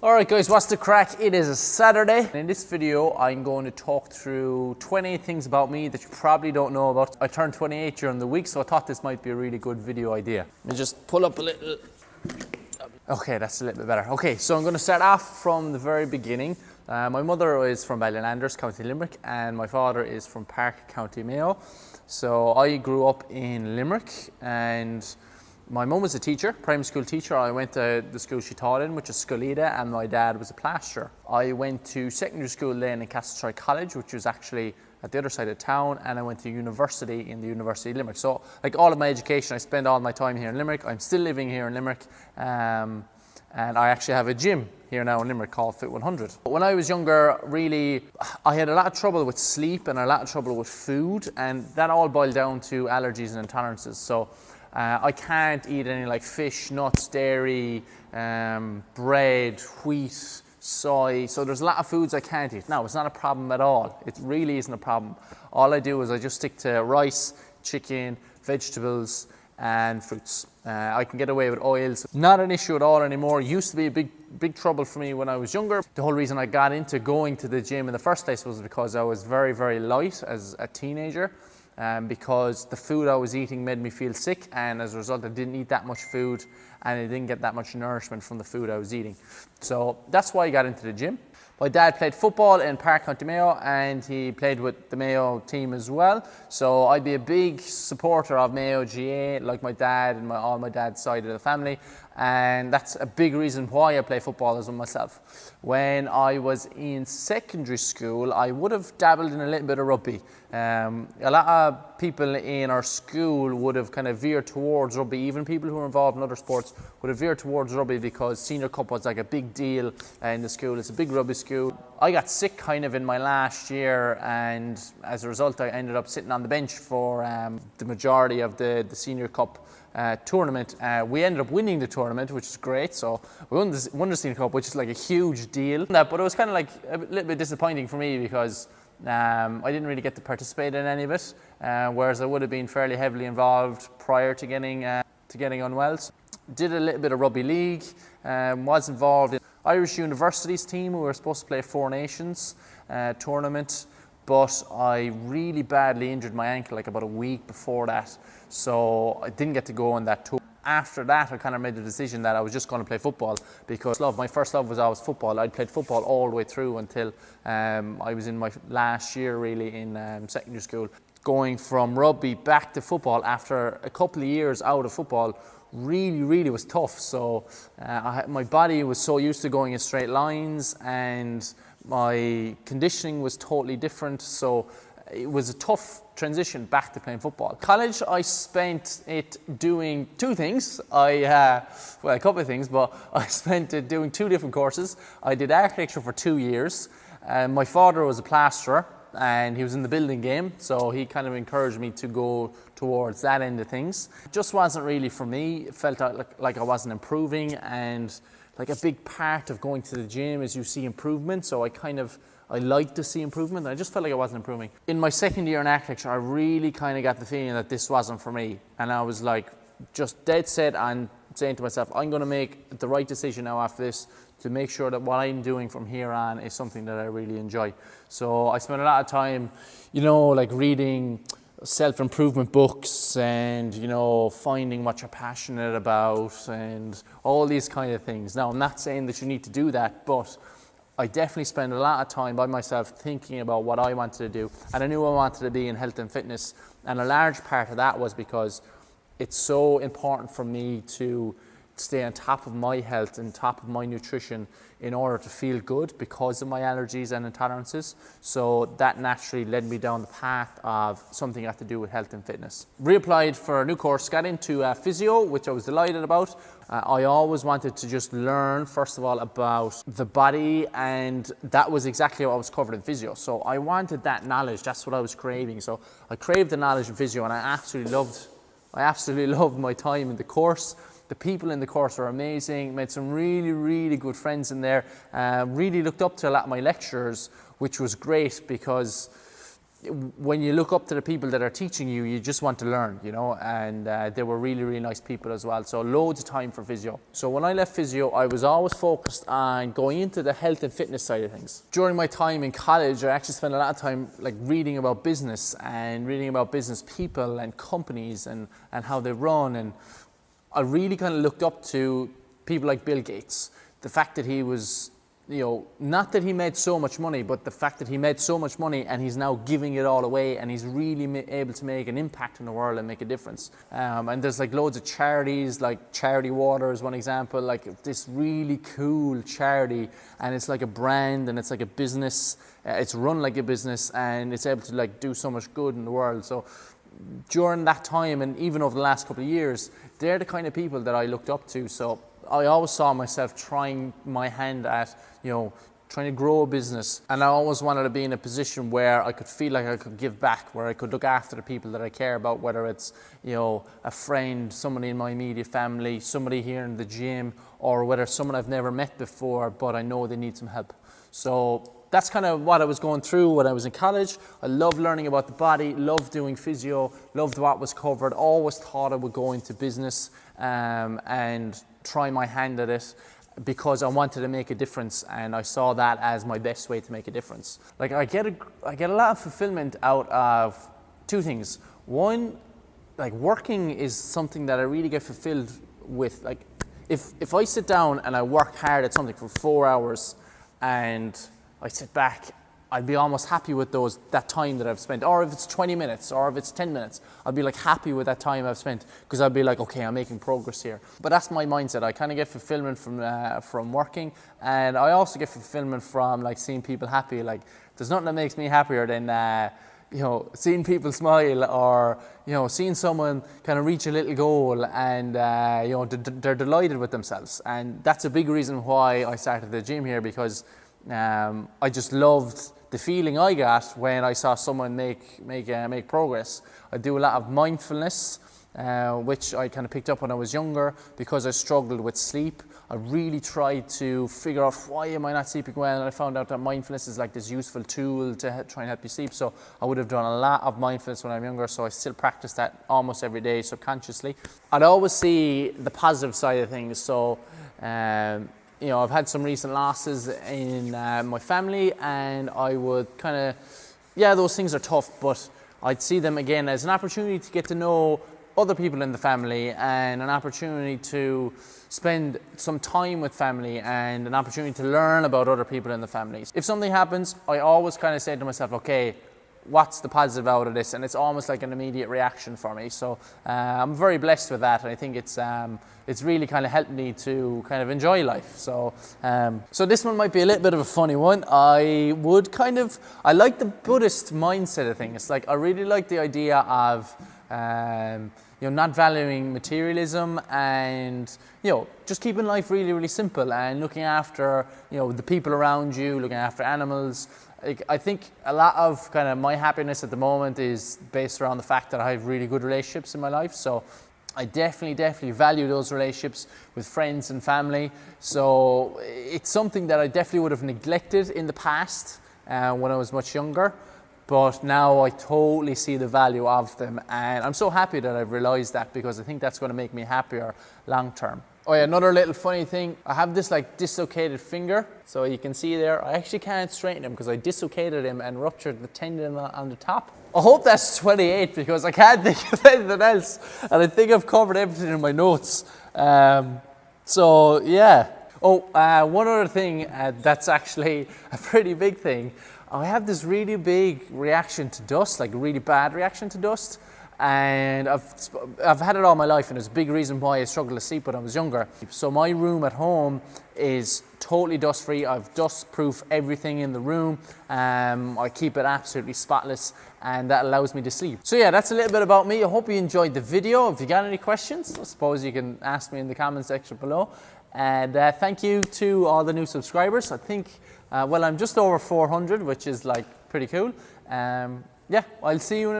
Alright guys, what's the crack? It is a Saturday. In this video, I'm going to talk through 28 things about me that you probably don't know about. I turned 28 during the week, so I thought this might be a really good video idea. Let me just pull up a little. Okay, that's a little bit better. Okay, so I'm going to start off from the very beginning. My mother is from Ballylanders, County Limerick, and my father is from Park, County Mayo. So I grew up in Limerick, and my mum was a teacher, primary school teacher. I went to the school she taught in, which is Scolida, and my dad was a plasterer. I went to secondary school then in Castletroy College, which was actually at the other side of town, and I went to university in the University of Limerick. So like all of my education, I spent all my time here in Limerick. I'm still living here in Limerick, and I actually have a gym here now in Limerick called Fit 100. When I was younger, really, I had a lot of trouble with sleep and a lot of trouble with food, and that all boiled down to allergies and intolerances. So I can't eat any like fish, nuts, dairy, bread, wheat, soy. So there's a lot of foods I can't eat. Now, it's not a problem at all. It really isn't a problem. All I do is I just stick to rice, chicken, vegetables, and fruits. I can get away with oils. Not an issue at all anymore. It used to be a big trouble for me when I was younger. The whole reason I got into going to the gym in the first place was because I was very, very light as a teenager. Because the food I was eating made me feel sick, and as a result I didn't eat that much food and I didn't get that much nourishment from the food I was eating. So that's why I got into the gym. My dad played football in Park County Mayo, and he played with the Mayo team as well. So I'd be a big supporter of Mayo GA, like my dad and all my dad's side of the family. And that's a big reason why I play football as well myself. When I was in secondary school, I would have dabbled in a little bit of rugby. A lot of people in our school would have kind of veered towards rugby. Even people who were involved in other sports would have veered towards rugby because senior cup was like a big deal in the school. It's a big rugby school. I got sick kind of in my last year, and as a result I ended up sitting on the bench for the majority of the senior cup tournament. We ended up winning the tournament, which is great. So we won the senior cup, which is like a huge deal. But it was kind of like a little bit disappointing for me because I didn't really get to participate in any of it, whereas I would have been fairly heavily involved prior to getting unwell. So did a little bit of rugby league, was involved in Irish University's team. We were supposed to play a Four Nations tournament, but I really badly injured my ankle like about a week before that, so I didn't get to go on that tour. After that, I kind of made the decision that I was just going to play football because my first love was always football. I'd played football all the way through until I was in my last year really in secondary school. Going from rugby back to football after a couple of years out of football really was tough. So my body was so used to going in straight lines, and my conditioning was totally different. So it was a tough transition back to playing football. College, I spent it doing two things. A couple of things, but I spent it doing two different courses. I did architecture for 2 years. My father was a plasterer, and he was in the building game, so he kind of encouraged me to go towards that end of things. It just wasn't really for me. It felt like I wasn't improving, and like a big part of going to the gym is you see improvement, so I like to see improvement, and I just felt like I wasn't improving. In my second year in architecture, I really kind of got the feeling that this wasn't for me, and I was like just dead set on saying to myself, I'm going to make the right decision now after this to make sure that what I'm doing from here on is something that I really enjoy. So I spent a lot of time, like reading self-improvement books and, finding what you're passionate about and all these kind of things. Now, I'm not saying that you need to do that, but I definitely spent a lot of time by myself thinking about what I wanted to do, and I knew I wanted to be in health and fitness, and a large part of that was because it's so important for me to stay on top of my health and top of my nutrition in order to feel good because of my allergies and intolerances. So that naturally led me down the path of something that had to do with health and fitness. Reapplied for a new course, got into physio, which I was delighted about. I always wanted to just learn, first of all, about the body, and that was exactly what was covered in physio. So I wanted that knowledge, that's what I was craving. So I craved the knowledge in physio, and I absolutely loved my time in the course. The people in the course are amazing, made some really good friends in there, really looked up to a lot of my lecturers, which was great because when you look up to the people that are teaching you, you just want to learn, you know, and they were really, really nice people as well. So loads of time for physio. So when I left physio, I was always focused on going into the health and fitness side of things. During my time in college, I actually spent a lot of time like reading about business and reading about business people and companies and how they run. And I really kind of looked up to people like Bill Gates. The fact that he was, you know, not that he made so much money, but the fact that he made so much money and he's now giving it all away and he's really able to make an impact in the world and make a difference. And there's like loads of charities, like Charity Water is one example, like this really cool charity, and it's like a brand and it's like a business, it's run like a business, and it's able to like do so much good in the world. So during that time and even over the last couple of years, they're the kind of people that I looked up to. So I always saw myself trying my hand at, you know, trying to grow a business. And I always wanted to be in a position where I could feel like I could give back, where I could look after the people that I care about, whether it's, you know, a friend, somebody in my immediate family, somebody here in the gym, or whether someone I've never met before, but I know they need some help. So that's kind of what I was going through when I was in college. I loved learning about the body, loved doing physio, loved what was covered, always thought I would go into business and try my hand at it because I wanted to make a difference, and I saw that as my best way to make a difference. Like I get a lot of fulfillment out of two things. One, like working is something that I really get fulfilled with. Like if I sit down and I work hard at something for 4 hours and I sit back, I'd be almost happy with that time that I've spent. Or if it's 20 minutes or if it's 10 minutes, I'll be like happy with that time I've spent because I'll be like, okay, I'm making progress here. But that's my mindset. I kind of get fulfillment from working, and I also get fulfillment from like seeing people happy. Like there's nothing that makes me happier than you know, seeing people smile, or you know, seeing someone kind of reach a little goal and you know, they're delighted with themselves. And that's a big reason why I started the gym here, because I just loved the feeling I got when I saw someone make progress. I do a lot of mindfulness, which I kind of picked up when I was younger because I struggled with sleep. I really tried to figure out why am I not sleeping well, and I found out that mindfulness is like this useful tool to try and help you sleep. So I would have done a lot of mindfulness when I'm younger, so I still practice that almost every day subconsciously. I'd always see the positive side of things. So you know, I've had some recent losses in my family, and I would kind of, yeah, those things are tough, but I'd see them again as an opportunity to get to know other people in the family, and an opportunity to spend some time with family, and an opportunity to learn about other people in the family. If something happens, I always kind of say to myself, okay, what's the positive out of this? And it's almost like an immediate reaction for me. So I'm very blessed with that. And I think it's really kind of helped me to kind of enjoy life. So so this one might be a little bit of a funny one. I like the Buddhist mindset of things. Like I really like the idea of you know, not valuing materialism, and you know, just keeping life really, really simple, and looking after, you know, the people around you, looking after animals. I think a lot of kind of my happiness at the moment is based around the fact that I have really good relationships in my life. So I definitely value those relationships with friends and family. So it's something that I definitely would have neglected in the past when I was much younger. But now I totally see the value of them, and I'm so happy that I've realized that, because I think that's going to make me happier long term. Oh yeah, another little funny thing, I have this like dislocated finger, so you can see there, I actually can't straighten him because I dislocated him and ruptured the tendon on the top. I hope that's 28 because I can't think of anything else, and I think I've covered everything in my notes. So yeah. Oh, one other thing that's actually a pretty big thing. I have this really big reaction to dust, like a really bad reaction to dust. And I've had it all my life, and it's a big reason why I struggled to sleep when I was younger. So my room at home is totally dust free. I've dust proof everything in the room. I keep it absolutely spotless, and that allows me to sleep. So yeah, that's a little bit about me. I hope you enjoyed the video. If you got any questions, I suppose you can ask me in the comment section below. And thank you to all the new subscribers. I think, well, I'm just over 400, which is like pretty cool. Yeah, I'll see you in